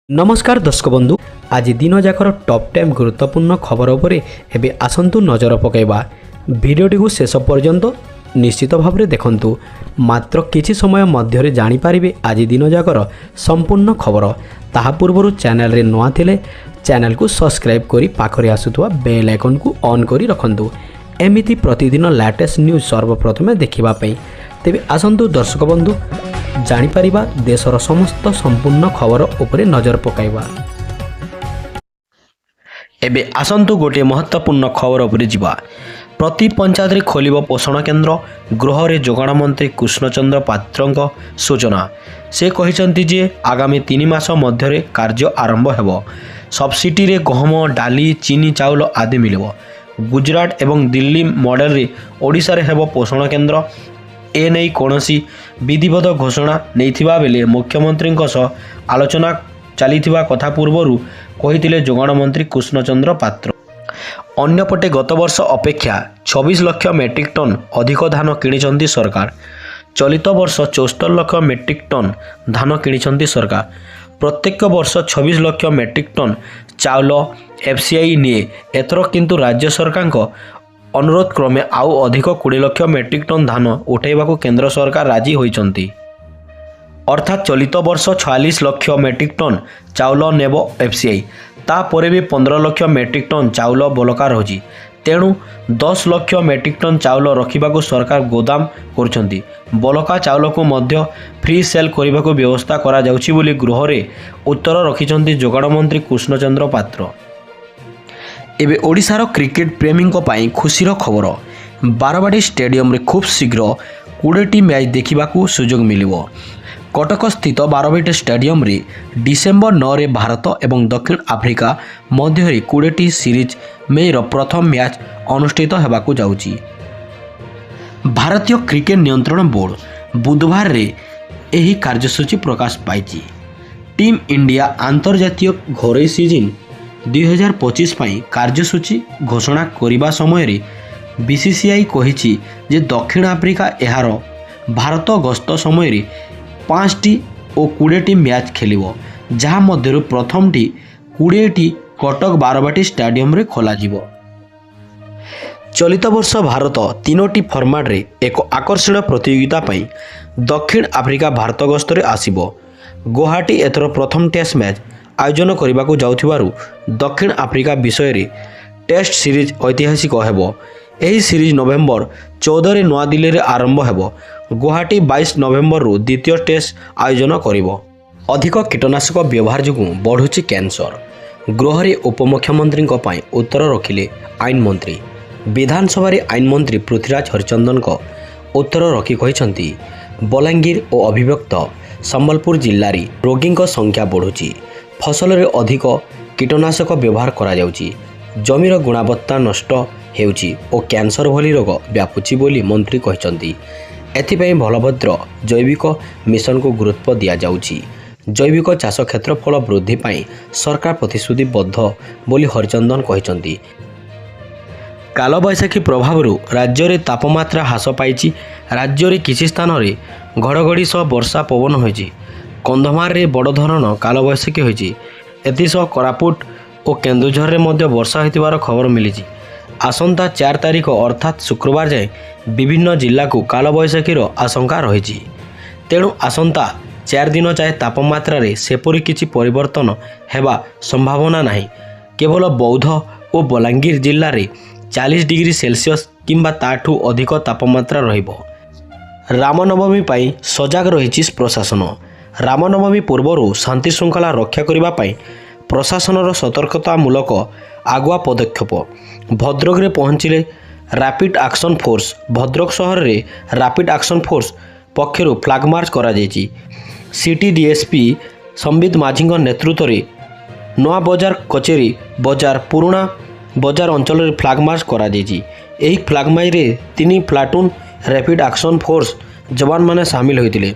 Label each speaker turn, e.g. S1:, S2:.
S1: नमस्कार दर्शक बंधु आज दिन जाकर टॉप 10 गुरुत्वपूर्ण खबर उपरे एबे आसंतु नजर पकाइबा। भिडियोटी को शेष पर्यंत निश्चित भाव में देखंतु। मात्र किछि समय मध्य जानि पारिबे आज दिन जाकर संपूर्ण खबर। ताहा पूर्व चैनल रे नवा थिले चैनल को सब्सक्राइब करी पाखरे आसुथुवा बेल आइकन को ऑन करी रखंतु एमिति प्रतिदिन लेटेस्ट न्यूज सर्वप्रथमे देखिबा पई। तेबे आसंतु दर्शक बंधु जानि पारिबा देशर समस्त संपूर्ण खबर उपरे नजर पकाइबा। एबे आसंतु गोटे महत्वपूर्ण खबर उपरे जिबा। प्रति पंचायत रे खोलिबो पोषण केन्द्र। गृह रे जोगाण मंत्री कृष्णचंद्र पात्रंक सूचना। से कहिसंती जे आगामी 3 मास मध्य कार्य आरंभ हेबो। सब्सिडी रे गहम डाली चीनी चाउल आदि मिलिबो। गुजरात एवं दिल्ली मॉडल रे ओडिसा रे हेबो पोषण केन्द्र। ए नहीं कौनसी विधिवत घोषणा नहीं बेले मुख्यमंत्री आलोचना चली कथा पूर्वर कही जोगाण मंत्री कृष्णचंद्र पात्र। अन्यपटे गत वर्ष अपेक्षा 26 लाख मेट्रिक टन अधिक धान किणी सरकार। चलित वर्ष 74 लाख मेट्रिक टन धान किणी सरकार। प्रत्येक वर्ष 26 लाख मेट्रिक टन चाउल एफसीआई निए। एथर किंतु राज्य सरकार अनुरोध क्रमे आउ अधिक 20 लाख मेट्रिक टन धान उठाइबाकू केंद्र सरकार राजी होइचंती। अर्थात चलित वर्ष 46 लाख मेट्रिक टन चाउल नेब एफसीआई। तापर भी 15 लाख मेट्रिक टन चाउल बलका रही। तेणु 10 लाख मेट्रिक टन चाउल रखिबाकू सरकार गोदाम करछंती। बलका चाउल को मध्य फ्री सेल करने व्यवस्था करा जाउछि बोली गृह रे उत्तर रखिछंती जोगाण मंत्री कृष्णचंद्र पात्र। एबे ओडिशार क्रिकेट प्रेमी खुशीर खबर। बारवाटी स्टेडियम रे खूब शीघ्र 20टी मैच देखिबाकू सुजोग मिलिबो। कटक स्थित बारवाटी स्टेडियम रे डिसेंबर 9 रे भारत एवं दक्षिण आफ्रिका मध्य 20टी सीरीज मेर प्रथम मैच अनुष्ठित हेबाकू जाउची। भारतीय क्रिकेट नियंत्रण बोर्ड बुधवार रे एही कार्यसूची प्रकाश पाइची। टीम इंडिया अंतर्जातीय घरोई सीजन 2025 पाई कार्यसूची घोषणा करिबा समय रे बीसीसीआई कहिछि जे दक्षिण आफ्रिका एहार भारत गस्त समय रे 5टी और 20टी मैच खेलिबो। जहाँ मध्यरु प्रथमटी 20टी कटक बारवाटी स्टेडियम रे खोला जिवो। चलित वर्ष भारत 3टी फॉर्मेट रे एक आकर्षण प्रतियोगिता पाई दक्षिण आफ्रिका भारत गस्त रे आसीबो। गुवाहाटी एथर प्रथम टेस्ट मैच आयोजन करने जाउथिबारु दक्षिण आफ्रिका विषय रे टेस्ट सीरीज ऐतिहासिक हेबो। एही सीरीज नवेम्बर 14 रे नवा दिल्ली रे आरंभ हेबो। गुवाहाटी 22 नवेम्बर रु द्वितीय टेस्ट आयोजन करिवो। अधिक कीटनाशक व्यवहार जोगु बढ़ुछि कैंसर। गृह रे उपमुख्यमंत्री पई उत्तर रखिले आईन मंत्री। विधानसभा रे आईन मंत्री पृथ्वीराज हरिचंदन को उत्तर रखी कहिसंती बलांगीर और अभिव्यक्त संबलपुर जिल्ला रे रोगी संख्या बढ़ुछि। फसल रे अधिक कीटनाशक व्यवहार करा जाउची। जमीर गुणवत्ता नष्ट हेउची और कैंसर भली रोग व्यापुची बोली मंत्री कहिसंती। एथिपई बलभद्र जैविक मिशन को गुरुत्व दिया जाउची। जैविक चाष क्षेत्रफल वृद्धि पाई सरकार प्रतिश्रुतिबद्ध बोली हरिचंदन कहिसंती। कालबैशाखी प्रभाव राज्य रे तापमात्रा ह्रास पाइची। राज्य रे किछि स्थान रे घड़घड़ी सह वर्षा पवन होइची। कंधमार रे बड़ धरण कालबैशाखी होइची। एतिसह कोरापुट और केन्दुझर रे मध्य वर्षा होइतिबार खबर मिलिची। आसंता 4 तारिख अर्थात शुक्रवार जाए विभिन्न जिला को कालबैशाखीर आशंका रही। तेणु आसंता 4 दिन जाए तापमात्रा रे सेपरि किछि परिवर्तन हेबा संभावना नाही। केवल बौद्ध और बलांगीर जिल्ला रे 40 डिग्री सेल्सियस किंबा ताठू अधिक तापमात्रा रहिबो। रामनवमी पाई सजग रहिछि प्रशासन। रामनवमी पूर्व शांति श्रृंखला रक्षा करने प्रशासन सतर्कतामूलक आगुआ पदक्षेप। भद्रक रे पहुंचिले रैपिड एक्शन फोर्स। भद्रक शहर रे रैपिड एक्शन फोर्स पक्षर फ्लैग मार्च करा जायछि। सिटी डीएसपी संबित माझी नेतृत्व में नवा बजार कचेरी बजार पुराना बजार अंचल रे फ्लैग मार्च करा जायछि। एही फ्लैग मार्च रे 3 प्लाटून रैपिड एक्शन फोर्स जवान माने शामिल होइतिले।